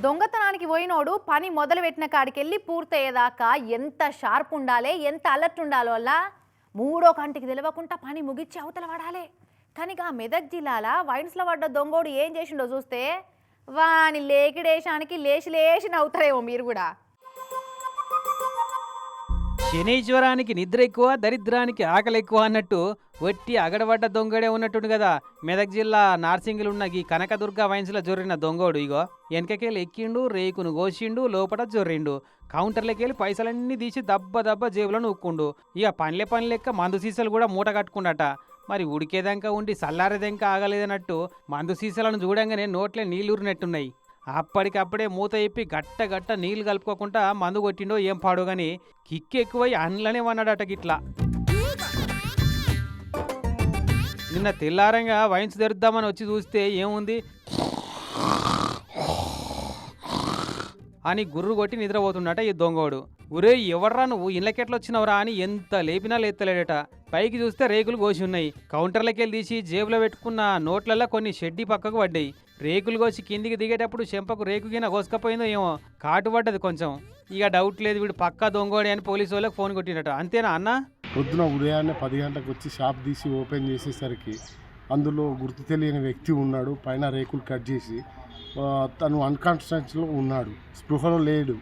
దొంగతనానికి పోయినోడు పని మొదలు పెట్టిన కాడికెళ్ళి పూర్తయ్యేదాకా ఎంత షార్ప్ ఉండాలి, ఎంత అలర్ట్ ఉండాలో అలా మూడో కంటికి తెలియకుండా పని ముగిచ్చి అవతల పడాలి. కానీ ఆ మెదక్ జిల్లాల వైన్స్లో పడ్డ దొంగోడు ఏం చేసిండో చూస్తే వాని లేకిడేశానికి లేచి లేచి నవ్వుతారేమో మీరు కూడా. శనీశ్వరానికి నిద్ర ఎక్కువ, దరిద్రానికి ఆకలి ఎక్కువ అన్నట్టు వట్టి అగడబడ్డ దొంగడే ఉన్నట్టు కదా మెదక్ జిల్లా నార్సింగిలు ఉన్న ఈ కనకదుర్గ వైన్స్లో జొర్రిన దొంగోడు. ఇగో వెనకకెళ్ళి ఎక్కిండు, రేకును కోసిండు, లోపల జొర్రిండు. కౌంటర్లకెళ్ళి పైసలన్నీ తీసి దబ్బ దబ్బ జేబులో నూక్కుండు. ఇక పని లెక్క మందు సీసాలు కూడా మూట కట్టుకుండట. మరి ఉడికేదాకా ఉండి చల్లారేదాకా ఆగలేదన్నట్టు మందు సీసాలను చూడంగానే నోట్లే నీళ్ళూరినట్టున్నాయి. అప్పటికప్పుడే మూత ఇప్పి గట్ట నీళ్లు కలుపుకోకుండా మందు కొట్టిండో ఏం పాడో గాని కిక్కు ఎక్కువై అండ్లనే వన్నాడట గిట్లా. నిన్న తెల్లారంగా వైన్స్ తెరుద్దామని వచ్చి చూస్తే ఏముంది అని గుర్రు కొట్టి నిద్రపోతున్నట ఈ దొంగోడు. ఒరే ఎవర్రా నువ్వు ఇళ్ళకెట్లొచ్చినవరా అని ఎంత లేపినా లేత్తలేడట. పైకి చూస్తే రేకులు కోసి ఉన్నాయి. కౌంటర్లకెళ్ళి తీసి జేబులో పెట్టుకున్న నోట్లల్లో కొన్ని షెడ్డి పక్కకు పడ్డాయి. రేకులు కోసి కిందికి దిగేటప్పుడు చెంపకు రేకు గిన కోసుకపోయిందో ఏమో, కాటు పడ్డది కొంచెం. ఇక డౌట్ లేదు వీడు పక్కా దొంగోడే అని పోలీసు వాళ్ళకి ఫోన్ కొట్టినట. అంతేనా అన్న? పొద్దున ఉదయాన్నే 10 గంటలకు వచ్చి షాప్ తీసి ఓపెన్ చేసేసరికి అందులో గుర్తు తెలియని వ్యక్తి ఉన్నాడు. పైన రేకులు కట్ చేసి తను అన్కాన్షియస్లో ఉన్నాడు, స్పృహలో లేడు.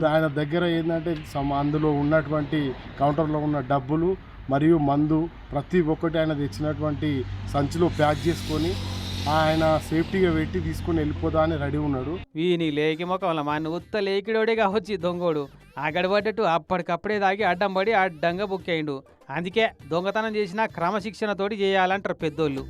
ఆయన దగ్గర ఏంటంటే అందులో ఉన్నటువంటి కౌంటర్లో ఉన్న డబ్బులు మరియు మందు ప్రతి ఒక్కటి ఆయన తెచ్చినటువంటి సంచిలో ప్యాక్ చేసుకొని ఆయన సేఫ్టీగా పెట్టి తీసుకుని వెళ్ళిపోదా అని రెడీ ఉన్నాడు. వీని లేకి మొక్కల మా ఉత్త లేకిడోడే కావచ్చు దొంగోడు. అగడబడ్డట్టు అప్పటికప్పుడే తాగి అడ్డం పడి అడ్డంగా బుక్ అయిండు. అందుకే దొంగతనం చేసినా క్రమశిక్షణతోటి చేయాలంటారు పెద్దోళ్ళు.